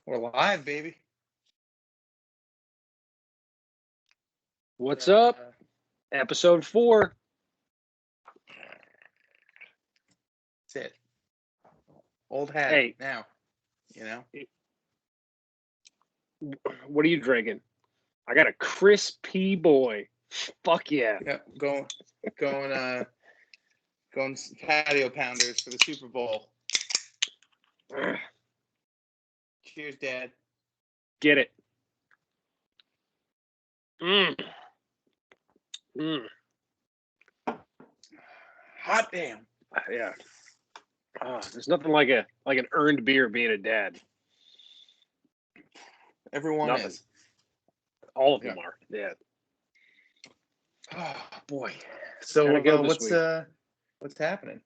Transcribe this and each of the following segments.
We're live, baby. What's up? Episode 4. That's it. Old hat Hey. now. You know? What are you drinking? I got a crispy boy. Fuck yeah. Yep. Going patio pounders for the Super Bowl. Cheers, Dad. Get it. Hot damn. Yeah. There's nothing like an earned beer being a dad. Everyone Nothing. is. All of them are. Yeah. Oh boy. So what's happening?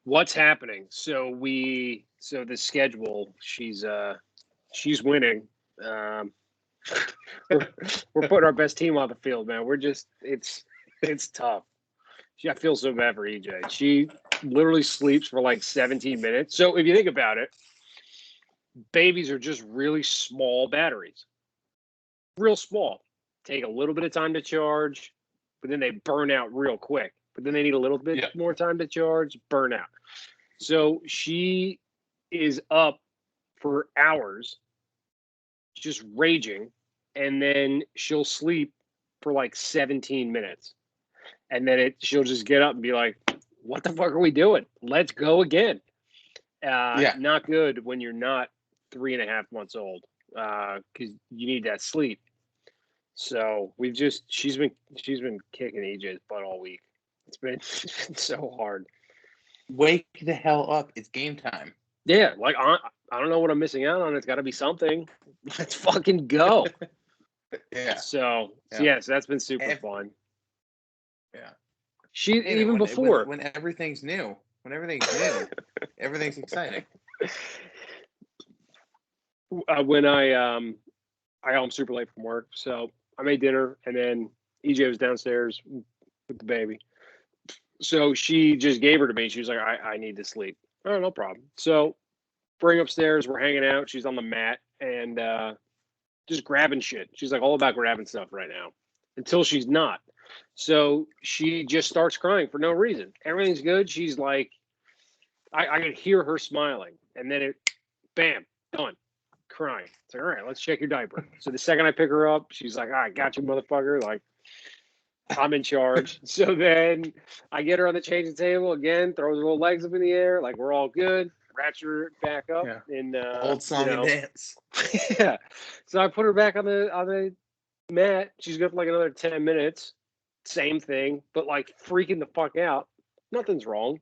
What's happening? So the schedule, she's winning. We're putting our best team on the field, man. It's tough. I feel so bad for EJ. She literally sleeps for like 17 minutes. So if you think about it, babies are just really small batteries. Real small. Take a little bit of time to charge, but then they burn out real quick. But then they need a little bit more time to charge, burn out. So she is up for hours just raging, and then she'll sleep for like 17 minutes. And then she'll just get up and be like, what the fuck are we doing? Let's go again. Not good when you're not 3.5 months old, because you need that sleep. So she's been kicking EJ's butt all week. It's been so hard. Wake the hell up. It's game time. Yeah, like I don't know what I'm missing out on. It's got to be something. Let's fucking go. So that's been super fun. Yeah. Before when everything's new, everything's exciting. When I got home super late from work, so I made dinner, and then EJ was downstairs with the baby. So she just gave her to me. She was like, I need to sleep. Oh, no problem. So bring upstairs. We're hanging out. She's on the mat and just grabbing shit. She's like all about grabbing stuff right now until she's not. So she just starts crying for no reason. Everything's good. She's like, I could hear her smiling. And then bam, done. Crying. It's like, all right, let's check your diaper. So the second I pick her up, she's like, all right, got you, motherfucker. Like, I'm in charge. So then I get her on the changing table again, throws her little legs up in the air, like we're all good. Ratchet her back up in old song and dance. Yeah. So I put her back on the mat. She's good for like another 10 minutes. Same thing, but like freaking the fuck out. Nothing's wrong.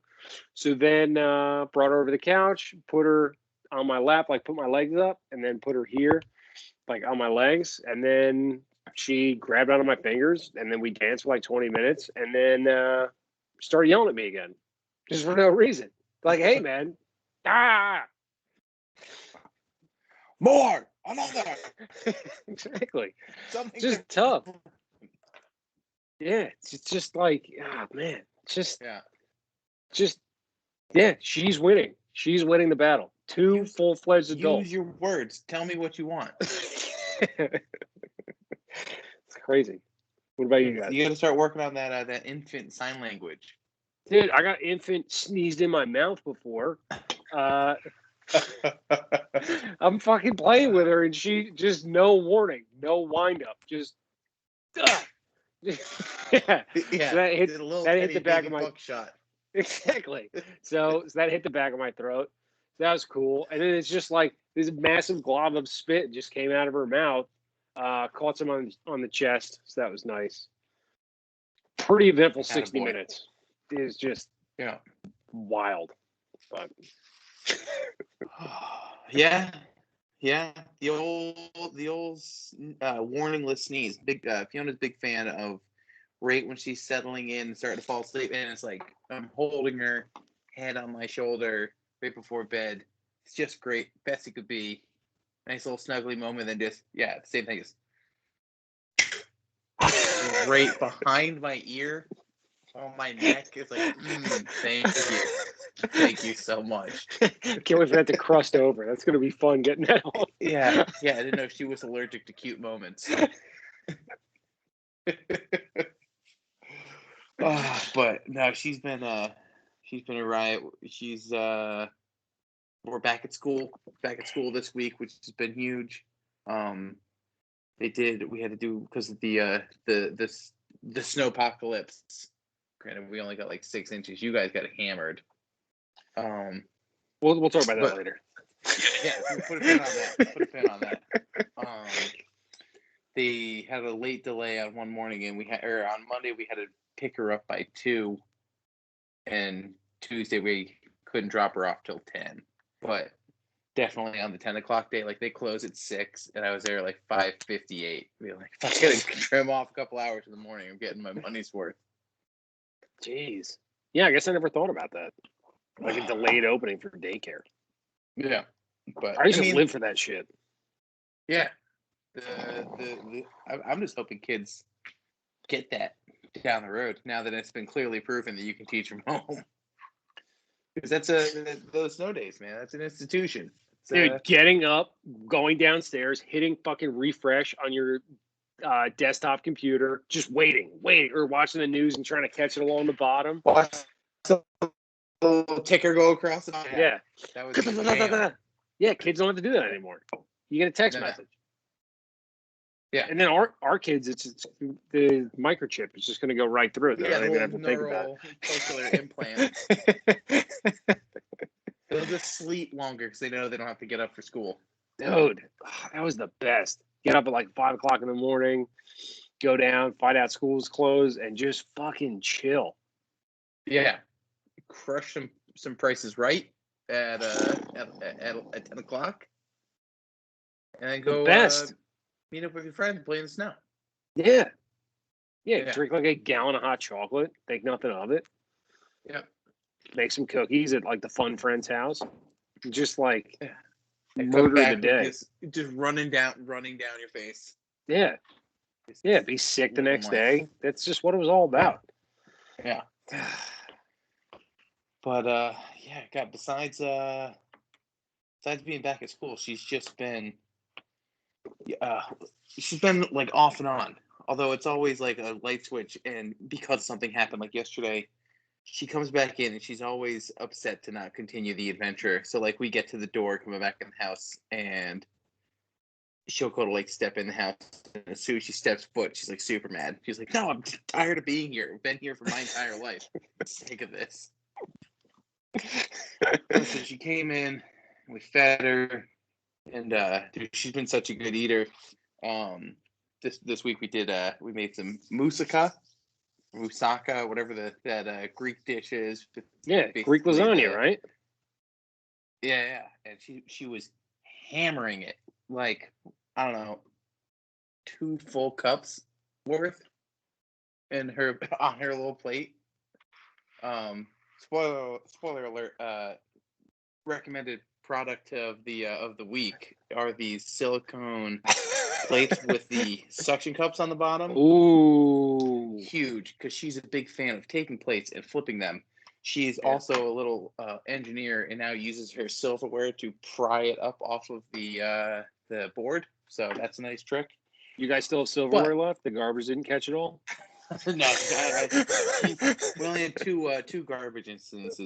So then brought her over the couch, put her on my lap, like put my legs up, and then put her here, like on my legs, and then she grabbed onto my fingers, and then we danced for like 20 minutes, and then started yelling at me again, just for no reason. Like, hey, man, more, another. Exactly. Something just tough. Yeah, it's just like, man, she's winning. She's winning the battle. Two full-fledged adults. Use your words. Tell me what you want. It's crazy. What about you guys? You got to start working on that infant sign language. Dude, I got infant sneezed in my mouth before. I'm fucking playing with her, and she just no warning, no wind up, just. Yeah. So that hit the back of my buckshot. Exactly. So that hit the back of my throat. That was cool. And then it's just like this massive glob of spit just came out of her mouth, caught some on the chest. So that was nice. Pretty eventful 60 minutes. It was just wild. But yeah. The old warningless sneeze. Fiona's a big fan of right when she's settling in and starting to fall asleep, and it's like I'm holding her head on my shoulder right before bed. It's just great. Best it could be. Nice little snuggly moment, and just the same thing as right behind my ear on my neck. It's like thank you so much. Can't wait for that to crust over. That's gonna be fun getting that on. Yeah. I didn't know if she was allergic to cute moments. But no, she's been a riot. She's we're back at school this week, which has been huge. We had to do because of the snowpocalypse. Granted, we only got like 6 inches. You guys got hammered. We'll talk about that later. Yeah, put a pin on that. They had a late delay on one morning, and on Monday we had to pick her up by 2, and Tuesday we couldn't drop her off till 10. But definitely on the 10 o'clock day, like they close at 6, and I was there like 5:58. Like, if I gotta trim off a couple hours in the morning, I'm getting my money's worth. Jeez. Yeah, I guess I never thought about that. Like a delayed opening for daycare. Yeah, but I used to live for that shit. Yeah, I'm just hoping kids get that down the road now that it's been clearly proven that you can teach from home. Because those snow days, man. That's an institution. Dude, getting up, going downstairs, hitting fucking refresh on your desktop computer, just waiting, or watching the news and trying to catch it along the bottom. Watch the little ticker go across. Yeah. That was yeah, kids don't have to do that anymore. You get a text message. Yeah. And then our kids, it's the microchip is just going to go right through it. They don't even have to think about it. Cochlear implants. They'll just sleep longer because they know they don't have to get up for school. Dude, that was the best. Get up at like 5 o'clock in the morning, go down, find out school's closed, and just fucking chill. Yeah. Crush some prices right at 10 o'clock. And then go meet up with your friends and play in the snow. Yeah. Drink like a gallon of hot chocolate. Think nothing of it. Yeah. Make some cookies at like the fun friend's house. Just like murder the day. Just running down your face. Yeah. Yeah. Be sick the next day. That's just what it was all about. Yeah. But God, besides being back at school, she's been like off and on. Although it's always like a light switch, and because something happened like yesterday, she comes back in and she's always upset to not continue the adventure. So like we get to the door coming back in the house, and she'll go to like step in the house, and as soon as she steps foot, she's like super mad. She's like, "No, I'm tired of being here. I've been here for my entire life. I'm sick of this." So she came in, we fed her, and dude, she's been such a good eater. This week we made some moussaka, whatever that Greek dish is. Yeah, Greek lasagna, right? Yeah, and she was hammering it like, I don't know, 2 full cups worth on her little plate. Spoiler alert, recommended product of the week are these silicone plates with the suction cups on the bottom. Ooh, huge, because she's a big fan of taking plates and flipping them. She's also a little engineer, and now uses her silverware to pry it up off of the board. So that's a nice trick. You guys still have silverware left? The garbage didn't catch it all? No, we only had two garbage incidents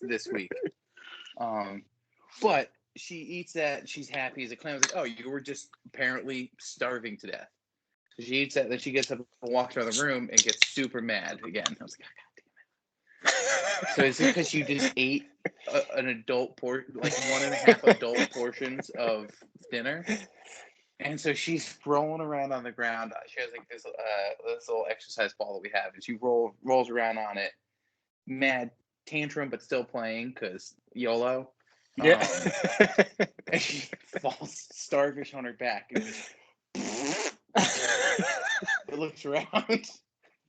this week. But she eats that. She's happy as a clam. I was like, "Oh, you were just apparently starving to death." So she eats that. Then she gets up and walks around the room and gets super mad again. I was like, "God damn it!" So is it because you just ate an adult like 1.5 adult portions of dinner? And so she's rolling around on the ground. She has like this little exercise ball that we have, and she rolls around on it, mad tantrum, but still playing because YOLO. Yeah. And she falls starfish on her back, and it looks around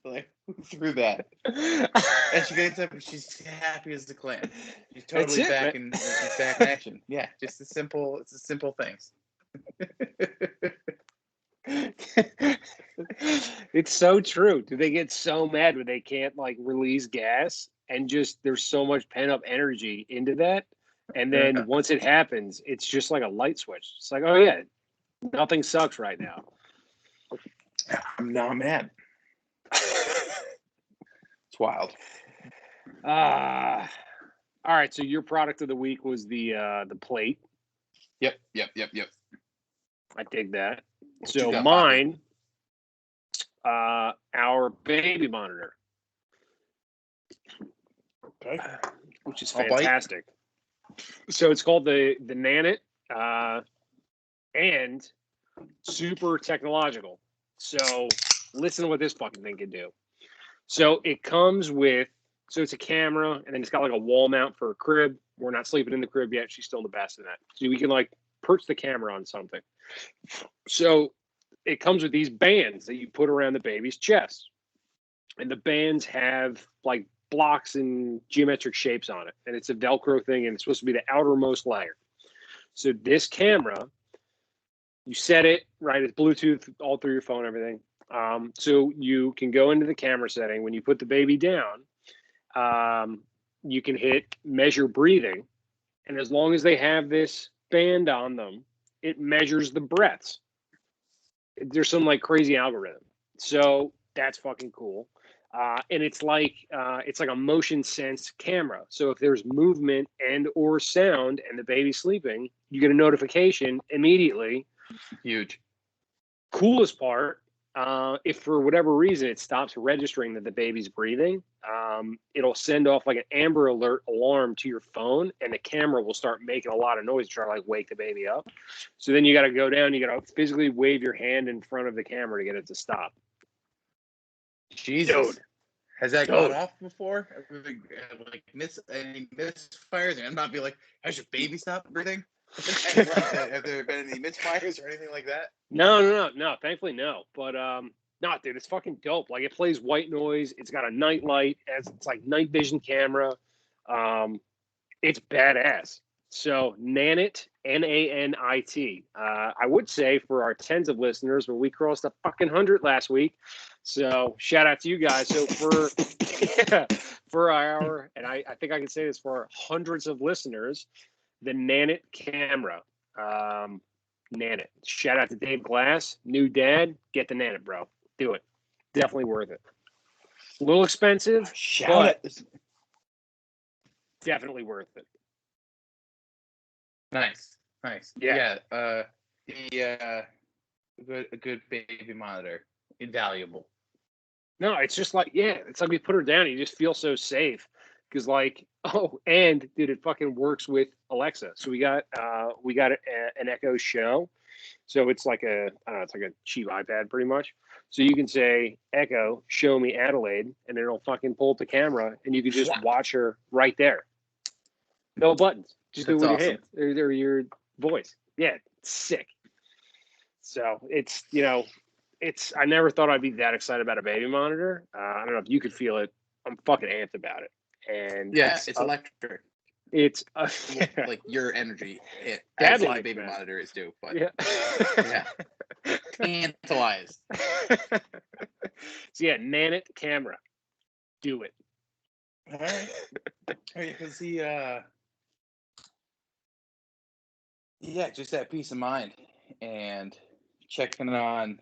like, who threw that? And she gets up and she's happy as a clam. She's totally back in action. Yeah, just it's the simple things. It's so true. Do they get so mad when they can't like release gas? and just there's so much pent up energy into that. And then once it happens, it's just like a light switch. It's like, oh yeah, nothing sucks right now. I'm not mad. It's wild. All right. So your product of the week was the plate. Yep. I dig that. What So you got, mine, our baby monitor. Okay. Which is I'll bite. fantastic. So it's called the Nanit, and super technological. So listen to what this fucking thing can do. So it comes with, so it's a camera, and then it's got like a wall mount for a crib. We're not sleeping in the crib yet. She's still the best in that. So we can like perch the camera on something. So it comes with these bands that you put around the baby's chest. And the bands have like blocks and geometric shapes on it. And it's a Velcro thing, and it's supposed to be the outermost layer. So this camera, you set it, right? It's Bluetooth all through your phone, everything. So you can go into the camera setting. When you put the baby down, you can hit measure breathing. And as long as they have this band on them, it measures the breaths. There's some like crazy algorithm. So that's fucking cool. And it's like a motion sense camera. So if there's movement and or sound and the baby's sleeping, you get a notification immediately. Huge. Coolest part, if for whatever reason it stops registering that the baby's breathing, it'll send off like an Amber Alert alarm to your phone, and the camera will start making a lot of noise to try to like wake the baby up. So then you got to go down, you got to physically wave your hand in front of the camera to get it to stop. Jesus. Dude. Has that gone off before? Like any misfires? And not be like, has your baby stopped breathing? Have there been any misfires or anything like that? No. Thankfully, no. But no, dude, it's fucking dope. Like it plays white noise. It's got a night light. It's like night vision camera. It's badass. So Nanit, Nanit. I would say for our tens of listeners, but we crossed the fucking 100 last week. So shout out to you guys. So for our, and I think I can say this for our hundreds of listeners, the Nanit camera. Nanit. Shout out to Dave Glass, new dad. Get the Nanit, bro. Do it. Definitely worth it. A little expensive, but definitely worth it. Nice. Yeah. A good baby monitor, invaluable. No, it's just like, yeah, it's like we put her down. You just feel so safe because, like, oh, and dude, it fucking works with Alexa. So we got an Echo Show. So it's like it's like a cheap iPad pretty much. So you can say, Echo, show me Adelaide, and it'll fucking pull up the camera, and you can just watch her right there. No buttons. Just do it with your hands or your voice. Yeah, it's sick. So it's, I never thought I'd be that excited about a baby monitor. I don't know if you could feel it. I'm fucking amped about it. And yeah, it's electric. It's like your energy. Dad like like a baby man. monitor is due, but yeah. Tantalized. So yeah, Nanit camera. Do it. All right. Because just that peace of mind and checking on,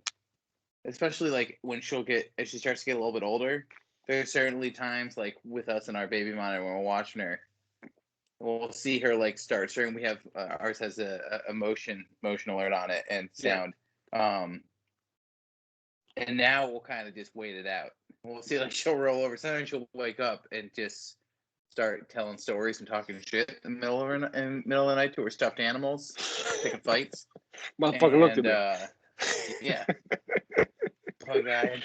especially like when as she starts to get a little bit older, there's certainly times like with us and our baby monitor when we're watching her, we'll see her like start stirring. We have ours has a motion alert on it and sound. And now we'll kind of just wait it out. We'll see like she'll roll over. Sometimes she'll wake up and just start telling stories and talking shit in the middle of the night to her stuffed animals, picking fights. Motherfucker looked at me. Yeah. Poor guy.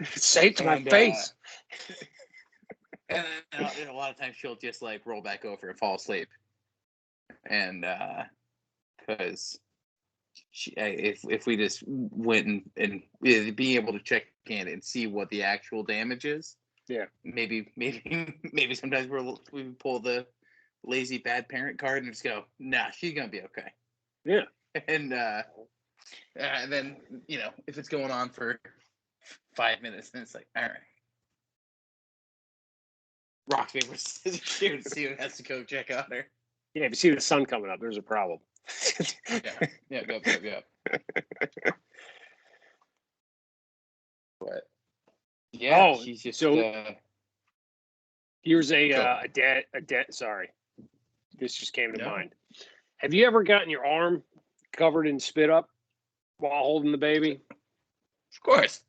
Say it to my face. And then a lot of times she'll just like roll back over and fall asleep. And because if we just went and being able to check in and see what the actual damage is, maybe sometimes we pull the lazy bad parent card and just go, nah, she's gonna be okay. Yeah. And then if it's going on for 5 minutes, then it's like, all right. rock, paper, scissors, shoot. See who has to go check on her. Yeah, if you see the sun coming up, there's a problem. Yeah. But yeah, she's just. Here's a debt. Sorry, this just came to mind. Have you ever gotten your arm covered in spit up while holding the baby? Of course.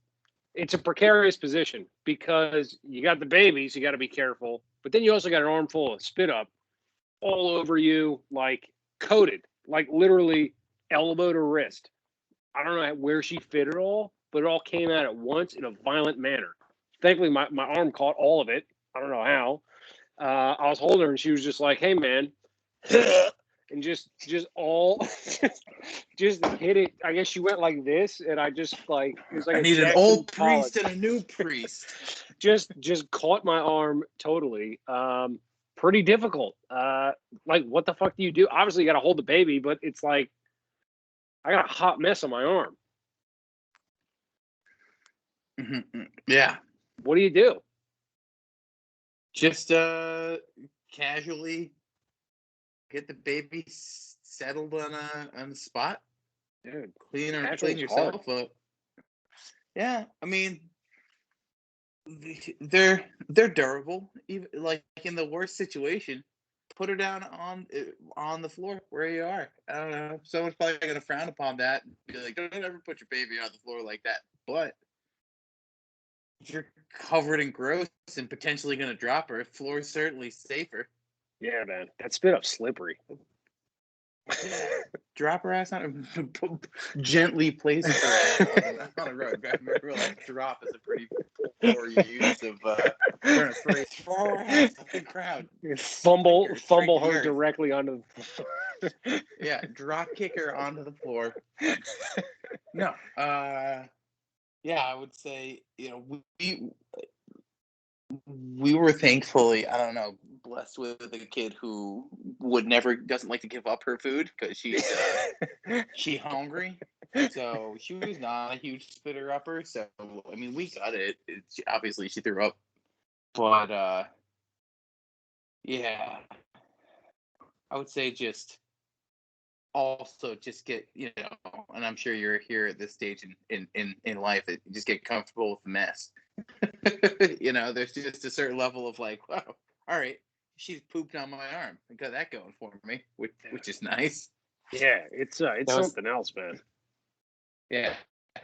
It's a precarious position because you got the baby, so you got to be careful. But then you also got an armful of spit up all over you, like coated, like literally elbow to wrist. I don't know where she fit it all, but it all came out at once in a violent manner. Thankfully, my arm caught all of it. I don't know how. I was holding her, and she was just like, "Hey, man," and just hit it. I guess she went like this, and I just like it was like I need an old priest and a new priest. just caught my arm totally. Pretty difficult. Like, what the fuck do you do? Obviously, you got to hold the baby, but it's like I got a hot mess on my arm. Mm-hmm. Yeah. What do you do? Just casually get the baby settled on a spot. Dude, clean yourself up. Yeah, I mean, they're durable. Even like in the worst situation, put her down on the floor where you are. I don't know. Someone's probably gonna frown upon that and be like, "Don't ever put your baby on the floor like that." But if you're covered in growth and potentially gonna drop her, floor is certainly safer. Yeah, man, that spit up slippery. Drop her ass on gently place her on a rug. I remember like drop is a pretty poor use of trying to throw her ass off the crowd. Fumble her directly onto the yeah, drop kick her onto the floor. No. Yeah, I would say, we were thankfully, I don't know, blessed with a kid who doesn't like to give up her food because she's hungry. So she was not a huge spitter upper. So I mean, we got it. Obviously, she threw up, but yeah, I would say just get, and I'm sure you're here at this stage in life, that you just get comfortable with the mess. There's just a certain level of like, wow, all right, she's pooped on my arm. I got that going for me, which is nice. Yeah, it's something else, man. Yeah,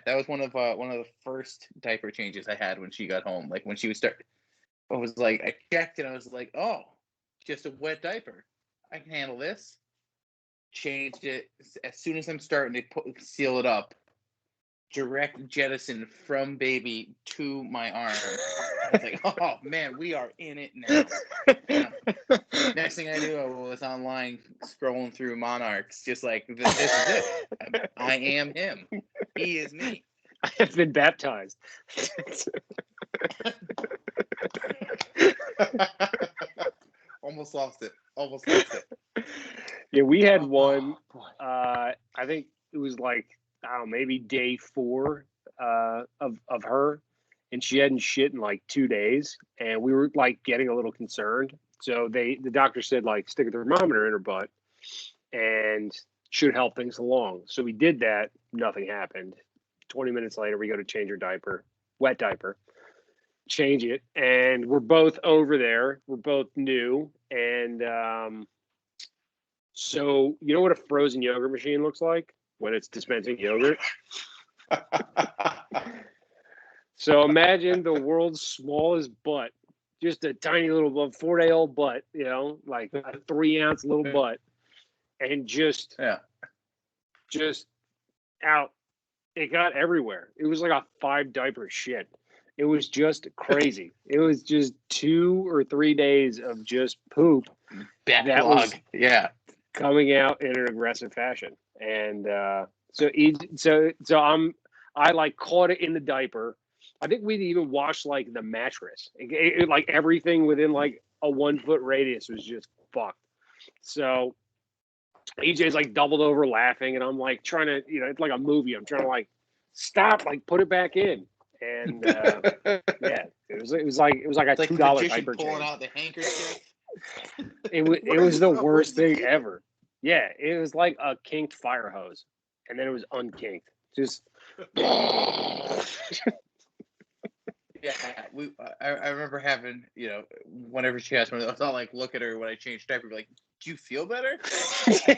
that was one of the first diaper changes I had when she got home. Like when she would start, I was like, I checked and I was like, oh, just a wet diaper. I can handle this. Changed it as soon as I'm starting to seal it up. Direct jettison from baby to my arm. I was like, oh man, we are in it now. Next thing I knew, I was online scrolling through Monarchs, just like, this is it. I am him. He is me. I have been baptized. Almost lost it. Yeah, we had one. I think it was like, I don't know, maybe day 4 of her, and she hadn't shit in like 2 days, and we were like getting a little concerned. So the doctor said like stick a thermometer in her butt, and should help things along. So we did that. Nothing happened. 20 minutes later, we go to change her diaper, wet diaper, change it, and we're both over there. We're both new, and so you know what a frozen yogurt machine looks like when it's dispensing yogurt? So imagine the world's smallest butt, just a tiny little 4-day-old butt, like a 3-ounce little butt, and just out. It got everywhere. It was like a 5 diaper shit. It was just crazy. It was just 2 or 3 days of just poop. That was coming out in an aggressive fashion, and so I like caught it in the diaper. I think we'd even washed like the mattress. Like everything within like a 1-foot radius was just fucked. So EJ's like doubled over laughing, and I'm like trying to, it's like a movie. I'm trying to like stop, like put it back in, And yeah, it was like a It's like the $2 magician diaper pulling change. out the handkerchief. It was the worst thing ever. Yeah, it was like a kinked fire hose, and then it was unkinked. Just Yeah, I remember having, whenever she has one, I thought like look at her when I changed diaper, be like, do you feel better?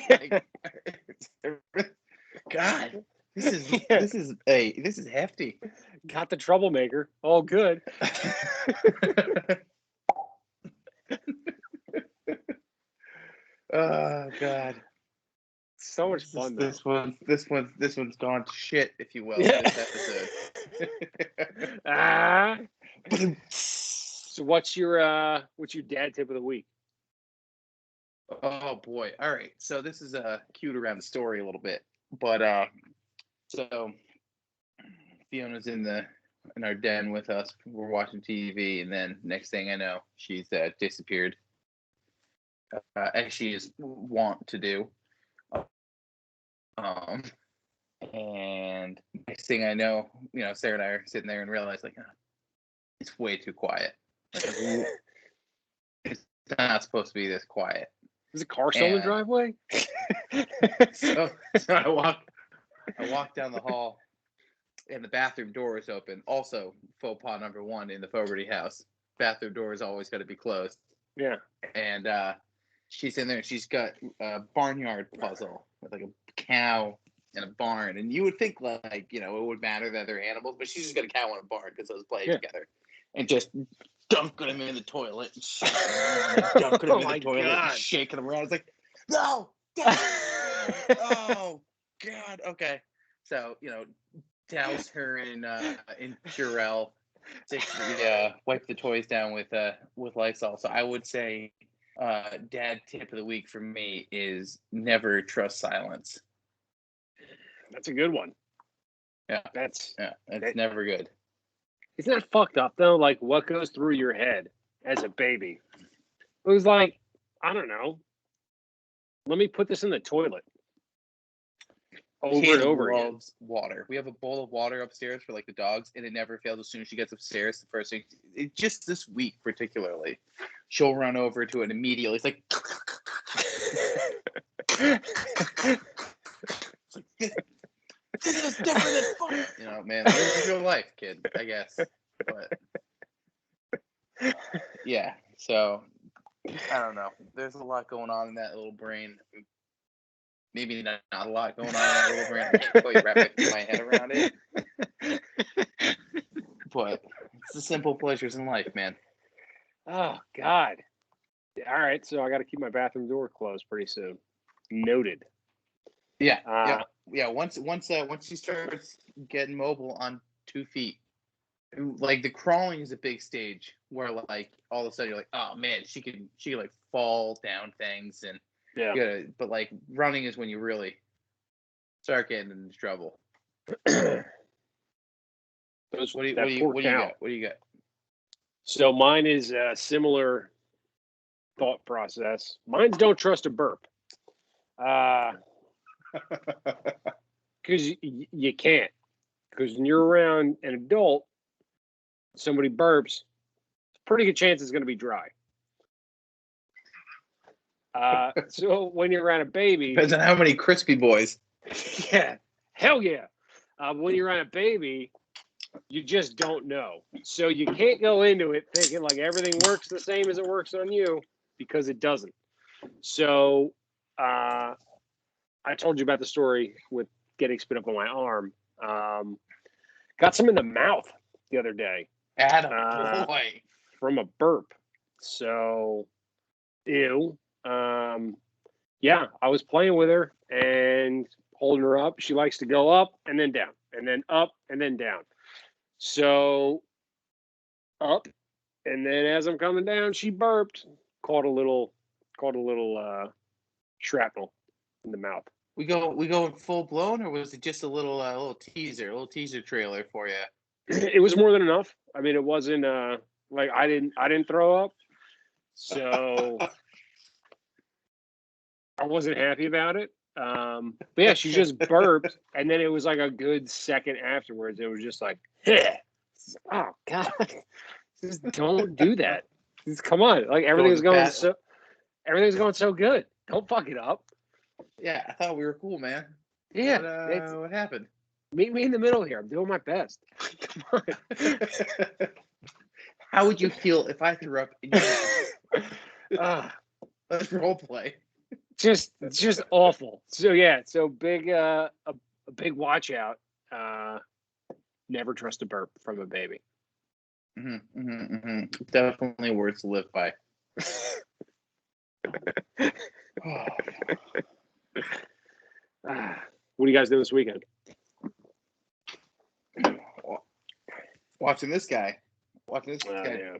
Like, God, this is hefty. got the troublemaker. All good. Oh God. So much fun though. This one's gone to shit, if you will, Yeah. this episode. So what's your dad tip of the week? Oh boy. All right. So this is cute around the story a little bit. But so Fiona's in our den with us. We're watching TV, and then next thing I know, she's disappeared. As she is wont to do. And next thing I know, Sarah and I are sitting there and realize like, it's way too quiet. Like, it's not supposed to be this quiet. Is a car still in the driveway? So I walk down the hall, and the bathroom door is open. Also, faux pas number one in the Fogarty house. Bathroom door is always got to be closed. Yeah. And she's in there, and she's got a barnyard puzzle with like a cow and a barn. And you would think like, it would matter that they're animals, but she's just got a cow and a barn because those play together. And just dunking them in the toilet and shaking them in the toilet and shaking them around. It's like, no! Oh, God. Okay. So, douse her in Purell. Wipe the toys down with Lysol. So I would say dad tip of the week for me is never trust silence. That's a good one. Yeah. That's never good. Isn't that fucked up though? Like what goes through your head as a baby? It was like, I don't know. Let me put this in the toilet. Over and over again. Water. We have a bowl of water upstairs for like the dogs, and it never fails. As soon as she gets upstairs, the first thing, just this week particularly, she'll run over to it immediately. It's like, this is different than fun. Man, this is real life, kid, I guess. But yeah, so I don't know. There's a lot going on in that little brain. Maybe not a lot going on in that little brain. I can't quite wrap my head around it. But it's the simple pleasures in life, man. Oh, God. All right, so I got to keep my bathroom door closed pretty soon. Noted. Yeah. Once she starts getting mobile on 2 feet, like the crawling is a big stage where like all of a sudden you're like, oh man, she can like fall down things and. Yeah, but like running is when you really start getting into trouble. What do you got? What do you got? So mine is a similar thought process. Mine's don't trust a burp. Because you can't. Because when you're around an adult, somebody burps, pretty good chance it's going to be dry. So when you're around a baby, depends on how many crispy boys. Yeah, hell yeah. When you're around a baby, you just don't know. So you can't go into it thinking like everything works the same as it works on you, because it doesn't. So I told you about the story with getting spit up on my arm. Got some in the mouth the other day. Attaboy. From a burp. So, ew. Yeah, I was playing with her and holding her up. She likes to go up and then down, and then up and then down. So up, and then as I'm coming down, she burped. Caught a little shrapnel in the mouth. We go full blown, or was it just a little teaser trailer for you? It was more than enough. I mean, it wasn't like I didn't throw up, so I wasn't happy about it. But yeah, she just burped, and then it was like a good second afterwards. It was just like, Oh God, just don't do that. Just, come on, like Going everything's to going bat. everything's going so good. Don't fuck it up. Yeah, I thought we were cool, man. Yeah, it's What happened? meet me in the middle here. I'm doing my best. Come on. How would you feel if I threw up in your mouth? Let's role play. Just awful. So yeah, so big a big watch out. Never trust a burp from a baby. Definitely words to live by. What do you guys do this weekend? Watching this guy Yeah.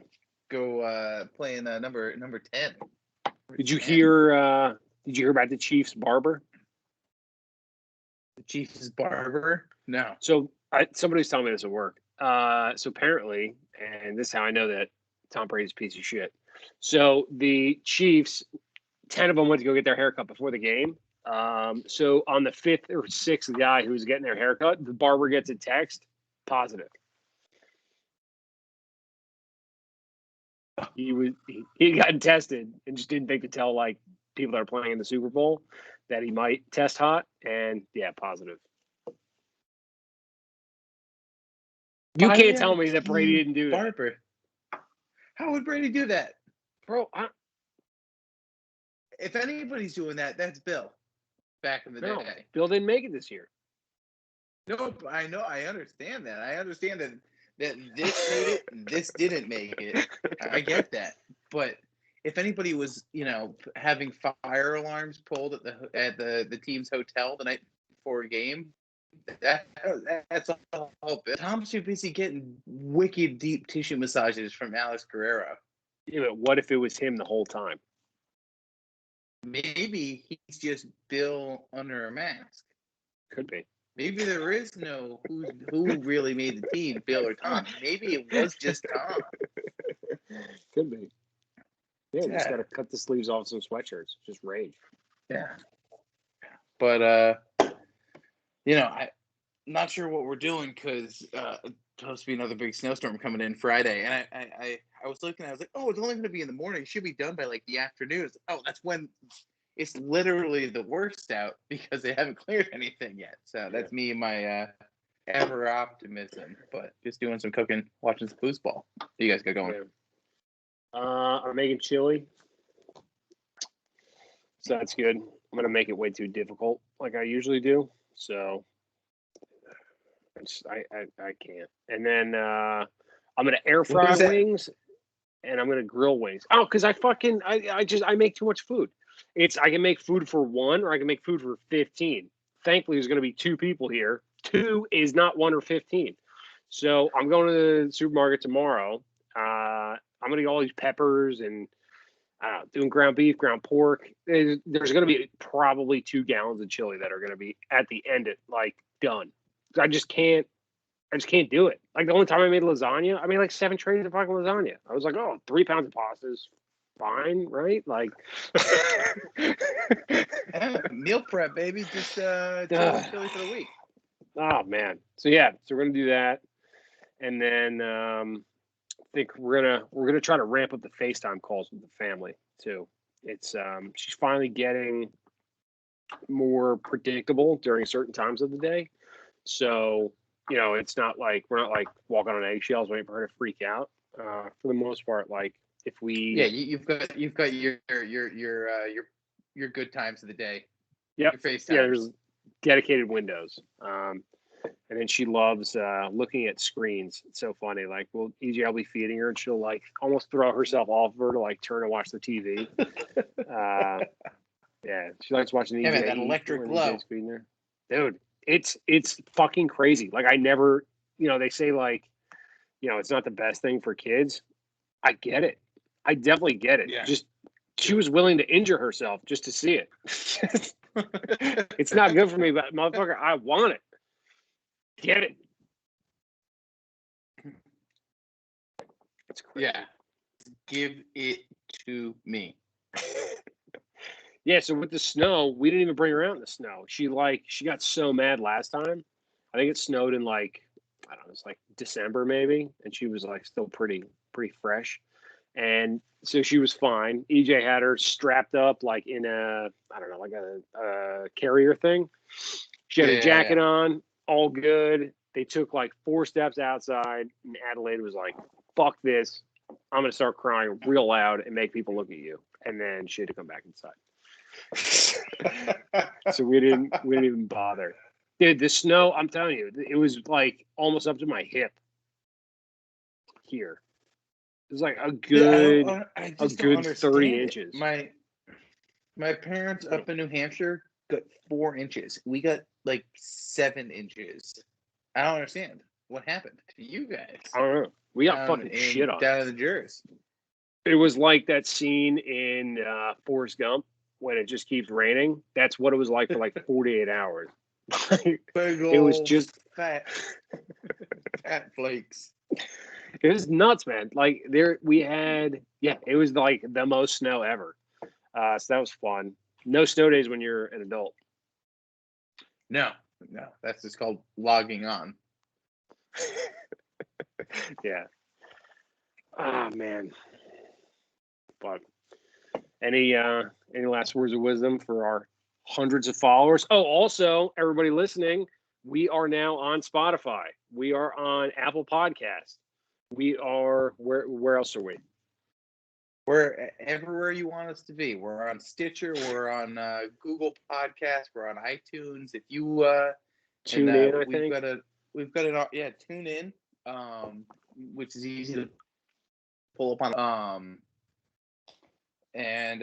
go playing number 10. Did you hear about the Chiefs barber? The Chiefs barber? No. So somebody was telling me this at work. So apparently, and this is how I know that Tom Brady's a piece of shit. So the Chiefs, 10 of them went to go get their haircut before the game. So on the 5th or 6th guy who was getting their haircut, the barber gets a text, positive. He gotten tested and just didn't think to tell like people that are playing in the Super Bowl that he might test hot, and yeah, positive. You can't tell me that Brady didn't do that. Barber. How would Brady do that? Bro, if anybody's doing that, that's Bill. Back in the day. Bill didn't make it this year. Nope, I know. I understand that. I understand that this made it and this didn't make it. I get that. But if anybody was, having fire alarms pulled at the team's hotel the night before a game, that's all. Tom's too busy getting wicked deep tissue massages from Alex Guerrero. Yeah, but what if it was him the whole time? Maybe he's just Bill under a mask. Could be. Maybe there is no who really made the team, Bill or Tom. Maybe it was just Tom. Could be. Yeah, just got to cut the sleeves off some sweatshirts. Just rage. Yeah. But I'm not sure what we're doing because supposed to be another big snowstorm coming in Friday, and I was looking. I was like, oh, it's only going to be in the morning. It should be done by like the afternoon. Oh, that's when it's literally the worst out because they haven't cleared anything yet. So that's me and my ever optimism. But just doing some cooking, watching some foosball. You guys got going? Yeah. I'm making chili, so that's good. I'm gonna make it way too difficult, like I usually do. So I can't. And then I'm gonna air fry wings, and I'm gonna grill wings. Oh, because I make too much food. I can make food for one, or I can make food for 15. Thankfully, there's gonna be 2 people here. 2 is not 1 or 15. So I'm going to the supermarket tomorrow. I'm gonna get all these peppers and doing ground beef, ground pork. There's gonna be probably 2 gallons of chili that are gonna be at the end done. I just can't do it. Like the only time I made lasagna, I made like 7 trays of fucking lasagna. I was like, 3 pounds of pasta is fine, right? Like meal prep, baby. Just chili for the week. Oh man. So yeah, so we're gonna do that, and then I think we're gonna try to ramp up the FaceTime calls with the family too. It's she's finally getting more predictable during certain times of the day. So, it's not like we're not like walking on eggshells waiting for her to freak out. For the most part, like if we you've got your good times of the day. Yep. Your FaceTime. Yeah, there's dedicated windows. And then she loves looking at screens. It's so funny. Like, I'll be feeding her, and she'll like almost throw herself off of her to like turn and watch the TV. Yeah, she likes watching the that electric glow. Feeding her. Dude, it's fucking crazy. Like I never, they say like, it's not the best thing for kids. I get it. I definitely get it. Yeah. Just she was willing to injure herself just to see it. It's not good for me, but motherfucker, I want it. Get it. It's crazy. Yeah. Give it to me. Yeah, so with the snow, we didn't even bring her out in the snow. She got so mad last time. I think it snowed in like I don't know, it's like December maybe, and she was like still pretty fresh. And so she was fine. EJ had her strapped up like in a, I don't know, like a carrier thing. She had her jacket on, all good. They took like 4 steps outside, and Adelaide was like, fuck this. I'm going to start crying real loud and make people look at you. And then she had to come back inside. So we didn't even bother. Dude, the snow, I'm telling you, it was like almost up to my hip here. It was like a good, I a good 30 inches. My parents up in New Hampshire got 4 inches. We got like 7 inches. I don't understand what happened to you guys. I don't know. We got fucking shit on down in the Jersey. It was like that scene in Forrest Gump when it just keeps raining. That's what it was like for like 48 hours. It was just fat flakes. It was nuts, man. Like we had, it was like the most snow ever. So that was fun. No snow days when you're an adult. No, that's just called logging on. Yeah. Ah, man. But any last words of wisdom for our hundreds of followers? Oh, also, everybody listening, we are now on Spotify. We are on Apple Podcasts. We are where else are we? We're everywhere you want us to be. We're on Stitcher. We're on Google Podcasts. We're on iTunes. If you tune in, I think we've got an tune in, which is easy to pull up on. And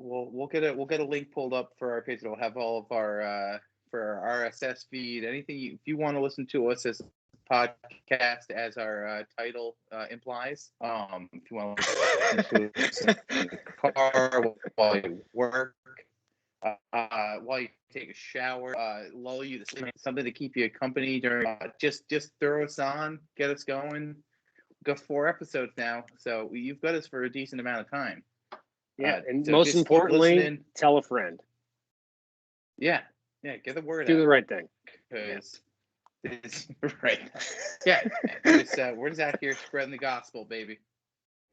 we'll get a link pulled up for our page. It'll have all of our for our RSS feed. Anything if you want to listen to us as a podcast, as our title implies. If you want to listen to in the car while you work, while you take a shower, lull you to sleep, something to keep you company during. Just throw us on, get us going. We've got 4 episodes now, so you've got us for a decent amount of time. Yeah, and so most importantly, tell a friend. Yeah, get the word out. Do the right thing. Because it's right. Yeah, we're just out here spreading the gospel, baby.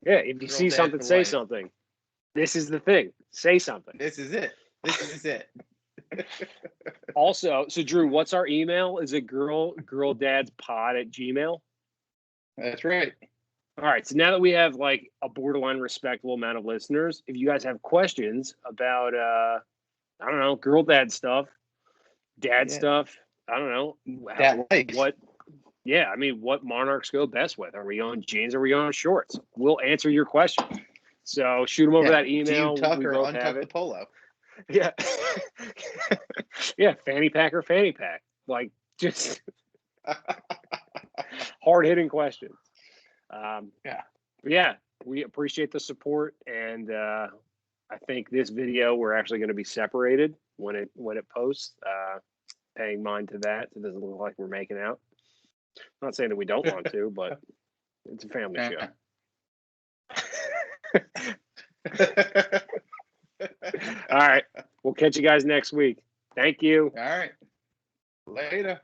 Yeah, if you see something, say something. This is the thing. Say something. This is it. Also, so Drew, what's our email? Is it girldads.pod@gmail.com? That's right. All right, so now that we have like a borderline respectable amount of listeners, if you guys have questions about, I don't know, girl dad stuff, stuff, I don't know, what monarchs go best with? Are we on jeans or are we on shorts? We'll answer your questions. So shoot them over that email. Do you tuck or untuck the polo? Yeah. Yeah, fanny pack or fanny pack. Like, just hard-hitting questions. We appreciate the support, and I think this video we're actually going to be separated when it posts. Paying mind to that, so it doesn't look like we're making out. I'm not saying that we don't want to, but it's a family show. All right, we'll catch you guys next week. Thank you. All right, later.